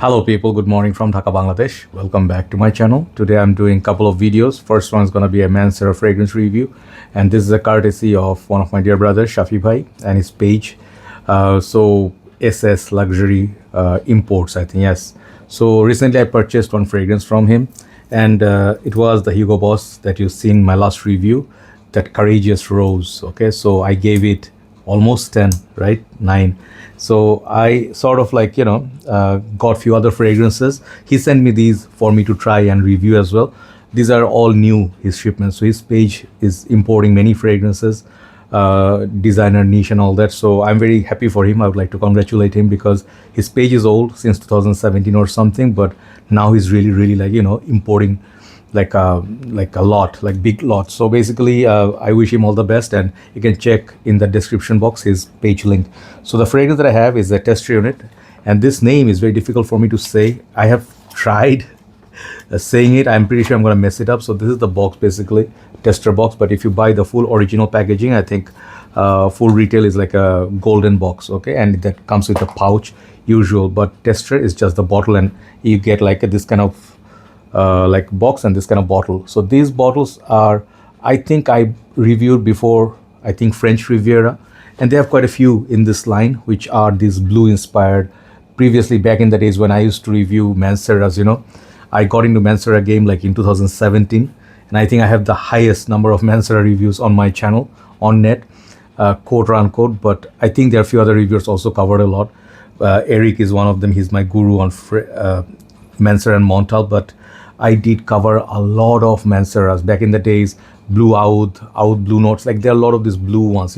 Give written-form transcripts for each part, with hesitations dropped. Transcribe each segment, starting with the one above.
Hello people, good morning from Dhaka, Bangladesh. Welcome back to my channel. Today I'm doing a couple of videos. First one is going to be a Mancera fragrance review, and this is a courtesy of one of my dear brothers, Shafi Bhai, and his page. SAS Luxury Imports, I think, yes. So recently I purchased one fragrance from him, and it was the Hugo Boss that you've seen in my last review, that Courageous Rose. Okay, so I gave it almost 10, right? 9. So I sort of like, got few other fragrances. He sent me these for me to try and review as well. These are all new, his shipments. So his page is importing many fragrances, designer niche and all that. So I'm very happy for him. I would like to congratulate him because his page is old, since 2017 or something, but now he's really like, importing like a lot, like big lot. So basically I wish him all the best, and you can check in the description box his page link. So the fragrance that I have is a tester unit, and this name is very difficult for me to say. I have tried saying it. I'm pretty sure I'm going to mess it up. So this is the box, basically tester box, but if you buy the full original packaging, I think full retail is like a golden box. Okay, and that comes with a pouch usual, but tester is just the bottle, and you get like this kind of like box and this kind of bottle. So these bottles are, I think I reviewed before, I think French Riviera, and they have quite a few in this line which are these blue inspired. Previously, back in the days when I used to review Manceras, I got into Mancera game like in 2017, and I think I have the highest number of Mancera reviews on my channel on net, quote or unquote. But I think there are a few other reviewers also covered a lot. Eric is one of them. He's my guru on Mancera and Montal, but I did cover a lot of Manceras back in the days. Blue Oud blue notes, like there are a lot of these blue ones,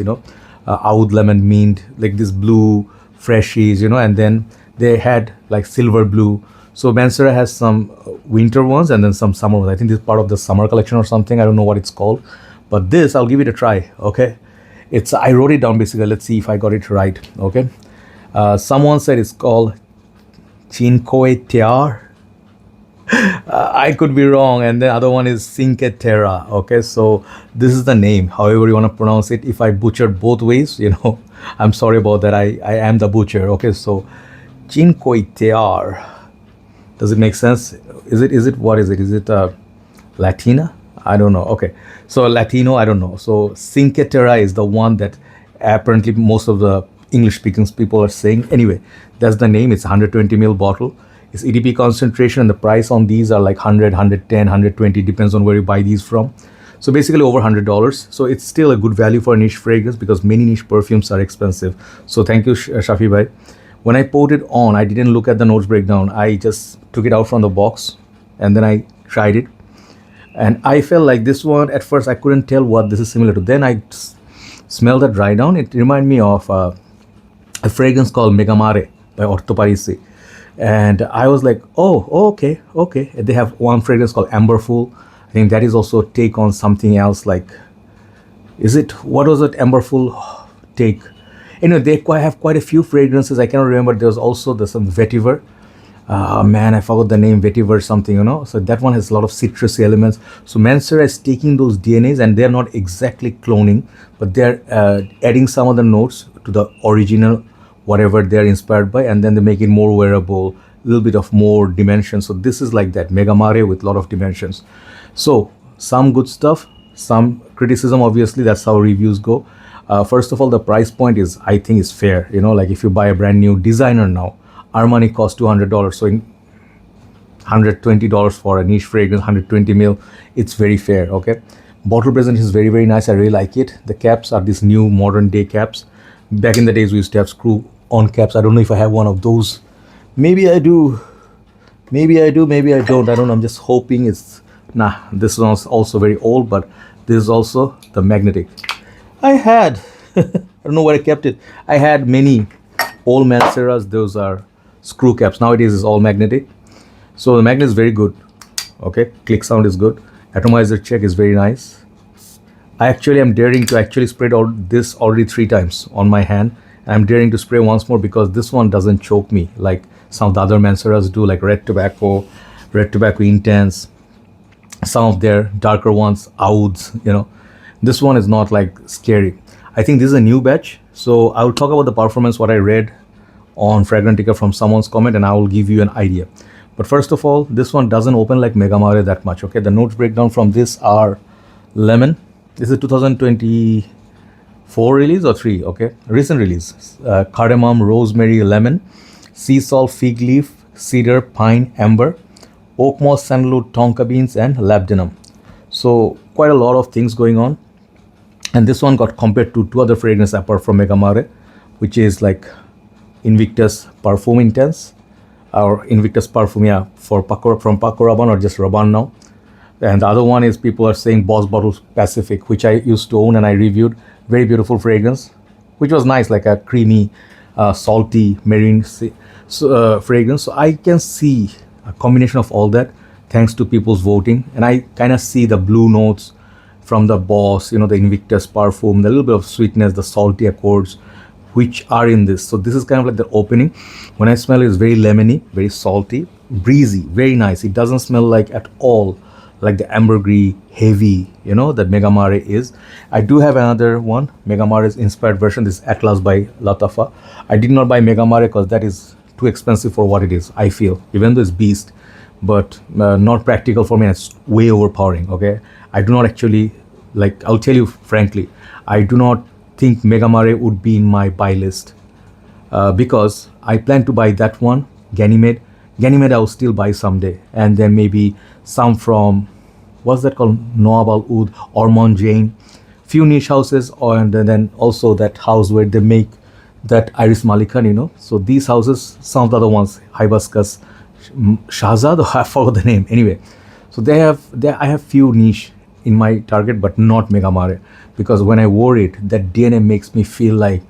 Oud lemon mint, like this blue freshies, and then they had like silver blue. So Mancera has some winter ones and then some summer ones. I think this is part of the summer collection or something. I don't know what it's called, but this, I'll give it a try. Okay, I wrote it down basically. Let's see if I got it right. Okay, someone said it's called Cinque Terre. I could be wrong, and the other one is Cinque Terre. Okay, so this is the name, however you want to pronounce it. If I butchered both ways, I'm sorry about that. I am the butcher. Okay, so Cinque Terre. Does it make sense? Is it what is it? Is it Latina? I don't know. Okay, so Latino, I don't know. So Cinque Terre is the one that apparently most of the English speaking people are saying. Anyway, that's the name. It's a 120 ml bottle. It's EDP concentration, and the price on these are like 100, 110, 120, depends on where you buy these from. So basically over $100. So it's still a good value for a niche fragrance, because many niche perfumes are expensive. So thank you, Shafi Bhai. When I poured it on, I didn't look at the notes breakdown. I just took it out from the box and then I tried it. And I felt like this one, at first I couldn't tell what this is similar to. Then I smelled the dry down. It reminded me of a fragrance called Megamare by Orto Parisi. And I was like, oh, okay. They have one fragrance called Amberful. I think that is also take on something else. Like, what was it? Amberful take. Anyway, they have quite a few fragrances. I cannot remember. There's also some vetiver. Man, I forgot the name, vetiver something, So that one has a lot of citrusy elements. So Mancera is taking those DNAs, and they're not exactly cloning, but they're adding some of the notes to the original, whatever they're inspired by, and then they make it more wearable, a little bit of more dimension. So this is like that, Megamare with a lot of dimensions. So some good stuff, some criticism, obviously. That's how reviews go. First of all, the price point is, I think, is fair. Like if you buy a brand new designer now, Armani costs $200. So in $120 for a niche fragrance, 120 ml, it's very fair. Okay, bottle present is very, very nice. I really like it. The caps are these new modern day caps. Back in the days we used to have screw on caps. I don't know if I have one of those. Maybe I do, maybe I don't. I don't know. I'm just hoping it's, nah, this one's also very old, but this is also the magnetic. I had, I don't know where I kept it. I had many old Manceras. Those are screw caps. Nowadays it's all magnetic. So the magnet is very good. Okay, click sound is good. Atomizer check is very nice. I actually am daring to actually spray this already 3 times on my hand. I'm daring to spray once more because this one doesn't choke me like some of the other Manceras do, like Red Tobacco Intense, some of their darker ones, Ouds, This one is not like scary. I think this is a new batch. So I will talk about the performance, what I read on Fragrantica from someone's comment, and I will give you an idea. But first of all, this one doesn't open like Megamare that much. Okay, the notes breakdown from this are lemon. This is 2024 release or 3. Okay, recent release. Cardamom, rosemary, lemon, sea salt, fig leaf, cedar, pine, amber, oak moss, sandalwood, tonka beans, and labdanum. So quite a lot of things going on. And this one got compared to 2 other fragrances apart from Megamare, which is like Invictus Perfume Intense, or Invictus Perfume, yeah, for from Paco Rabanne or just Rabanne now. And the other one is, people are saying, Boss Bottles Pacific, which I used to own and I reviewed. Very beautiful fragrance, which was nice, like a creamy, salty marine fragrance. So I can see a combination of all that thanks to people's voting. And I kind of see the blue notes from the Boss, the Invictus Perfume, the little bit of sweetness, the salty accords, which are in this. So this is kind of like the opening. When I smell it, it's very lemony, very salty, breezy, very nice. It doesn't smell like at all like the ambergris heavy, that Megamare is. I do have another one, Megamare's inspired version. This is Atlas by Latafa. I did not buy Megamare because that is too expensive for what it is, I feel, even though it's beast, but not practical for me, and it's way overpowering. Okay, I do not actually, like, I'll tell you frankly, I do not think Megamare would be in my buy list, because I plan to buy that one, Ganymede. Ganymede I will still buy someday, and then maybe some from, what's that called, Noab Al Oud, Ormond Jane, few niche houses, and then also that house where they make that Iris Malikan, So these houses, some of the other ones, Hibiscus, Shahzad, I forgot the name. Anyway, so I have few niche in my target, but not Megamare, because when I wore it, that DNA makes me feel like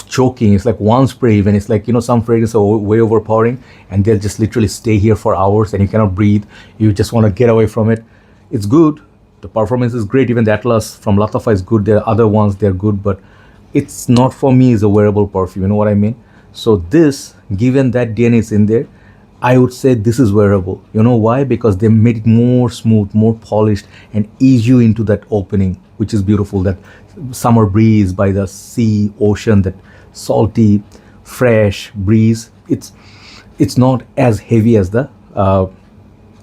choking. It's like one spray even, it's like, some fragrances are way overpowering and they'll just literally stay here for hours and you cannot breathe. You just want to get away from it. It's good, the performance is great, even the Atlas from Latafa is good. There are other ones, they're good, but it's not for me as a wearable perfume, you know what I mean? So this, given that DNA is in there, I would say this is wearable. You know why? Because they made it more smooth, more polished, and ease you into that opening, which is beautiful. That summer breeze by the sea, ocean, that salty, fresh breeze. It's not as heavy as the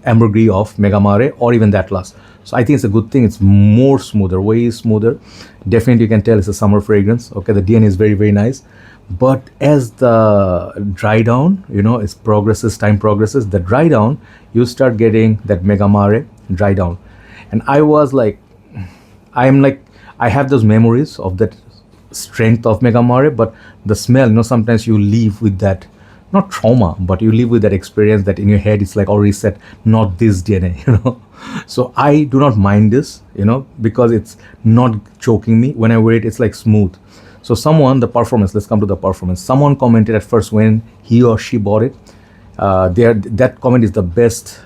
ambergris of Megamare or even the Atlas. So I think it's a good thing. It's more smoother, way smoother. Definitely you can tell it's a summer fragrance. Okay, the DNA is very, very nice. But as the dry down, as time progresses, the dry down, you start getting that Megamare dry down. And I have those memories of that strength of Megamare, but the smell, sometimes you leave with that, not trauma, but you live with that experience that in your head it's like already set, not this DNA, So I do not mind this, because it's not choking me. When I wear it, it's like smooth. So let's come to the performance. Someone commented at first when he or she bought it, that comment is the best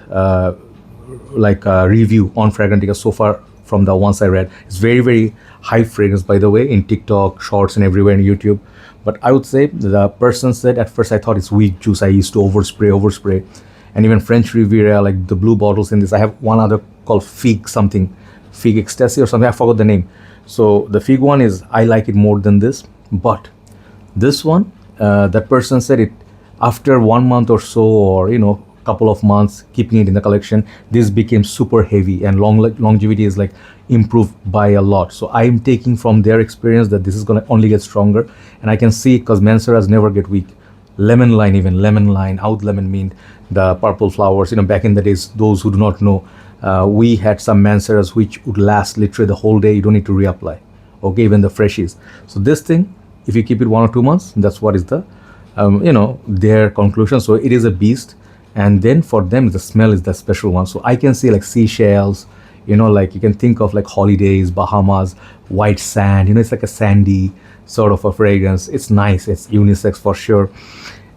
review on Fragrantica so far from the ones I read. It's very, very high fragrance, by the way, in TikTok, Shorts, and everywhere in YouTube. But I would say the person said, at first I thought it's weak juice. I used to overspray. And even French Riviera, like the blue bottles in this. I have one other called Fig Ecstasy or something. I forgot the name. So the Fig one I like it more than this. But this one, that person said it after 1 month or so, or couple of months keeping it in the collection, this became super heavy, and longevity is like improved by a lot. So I'm taking from their experience that this is going to only get stronger, and I can see it because Manceras never get weak. Lemon line, out lemon mint, the purple flowers, back in the days, those who do not know, we had some Manceras which would last literally the whole day. You don't need to reapply. Okay, even the freshies. So this thing, if you keep it 1 or 2 months, that's what is the their conclusion. So it is a beast. And then for them, the smell is the special one. So I can see like seashells, like you can think of like holidays, Bahamas, white sand, it's like a sandy sort of a fragrance. It's nice. It's unisex for sure.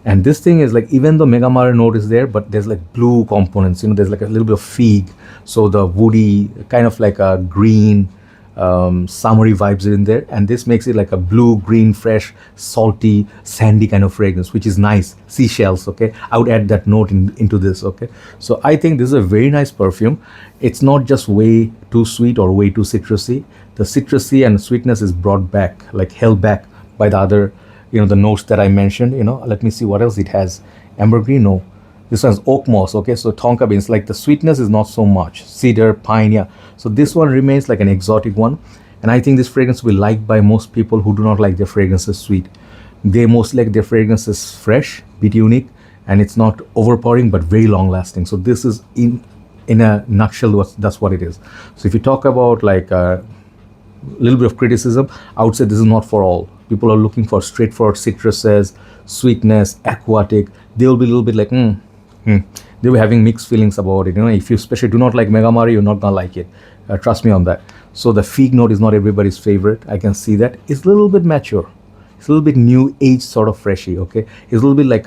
And this thing is like, even though Megamare note is there, but there's like blue components, there's like a little bit of fig. So the woody, kind of like a green, summery vibes are in there, and this makes it like a blue, green, fresh, salty, sandy kind of fragrance, which is nice. Seashells. Okay, I would add that note into this. Okay, so I think this is a very nice perfume. It's not just way too sweet or way too citrusy. The citrusy and sweetness is brought back, like held back by the other the notes that I mentioned. Let me see what else it has. Ambergris, no. This one's oak moss, okay? So tonka beans, like the sweetness is not so much. Cedar, pine, yeah. So this one remains like an exotic one. And I think this fragrance will be liked by most people who do not like their fragrances sweet. They most like their fragrances fresh, bit unique, and it's not overpowering but very long lasting. So this is in a nutshell, that's what it is. So if you talk about like a little bit of criticism, I would say this is not for all. People are looking for straightforward citruses, sweetness, aquatic. They'll be a little bit like, they'll be having mixed feelings about it. If you especially do not like Megamari, you're not gonna like it. Trust me on that. So the fig note is not everybody's favorite. I can see that. It's a little bit mature. It's a little bit new age sort of freshy, okay? It's a little bit like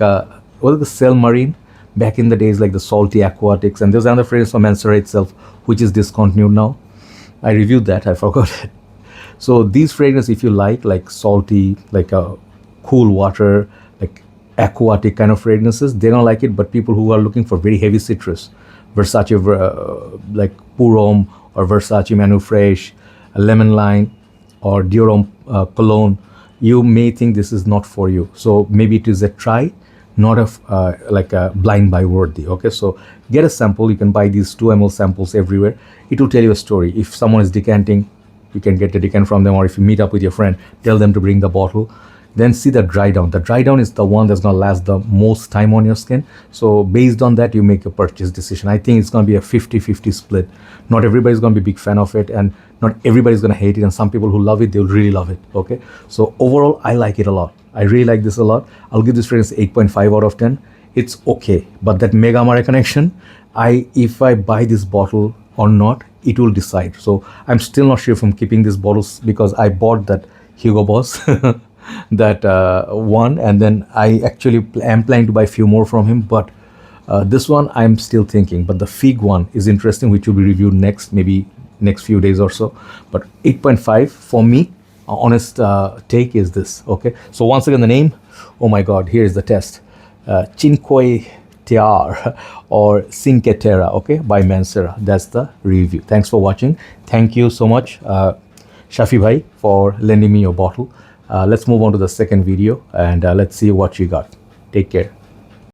what is the Cell Marine? Back in the days, like the salty aquatics. And there's another fragrance from Mancera itself, which is discontinued now. I reviewed that, I forgot it. So these fragrances, if you like salty, like a cool water, like aquatic kind of fragrances, they don't like it. But people who are looking for very heavy citrus, Versace like Purom or Versace Manu Fresh, Lemon Lime or Dior Cologne, you may think this is not for you. So maybe it is a try, not like a blind buy worthy. Okay, so get a sample. You can buy these 2 ml samples everywhere. It will tell you a story. If someone is decanting, you can get the decant from them, or if you meet up with your friend, tell them to bring the bottle. Then see the dry down. The dry down is the one that's going to last the most time on your skin. So based on that, you make a purchase decision. I think it's going to be a 50-50 split. Not everybody's going to be a big fan of it, and not everybody's going to hate it. And some people who love it, they'll really love it. Okay. So overall, I like it a lot. I really like this a lot. I'll give this fragrance 8.5 out of 10. It's okay. But that Megamari connection, if I buy this bottle or not, it will decide. So I'm still not sure if I'm keeping these bottles, because I bought that Hugo Boss that one, and then I actually am planning to buy a few more from him. But this one I'm still thinking. But the fig one is interesting, which will be reviewed maybe next few days or so. But 8.5 for me, honest take is this. Okay, so once again, the name, oh my god, here is the test. Cinque Terre or Cinque Terre, okay, by Mancera. That's the review. Thanks for watching. Thank you so much, Shafi Bhai, for lending me your bottle. Let's move on to the second video, and let's see what you got. Take care.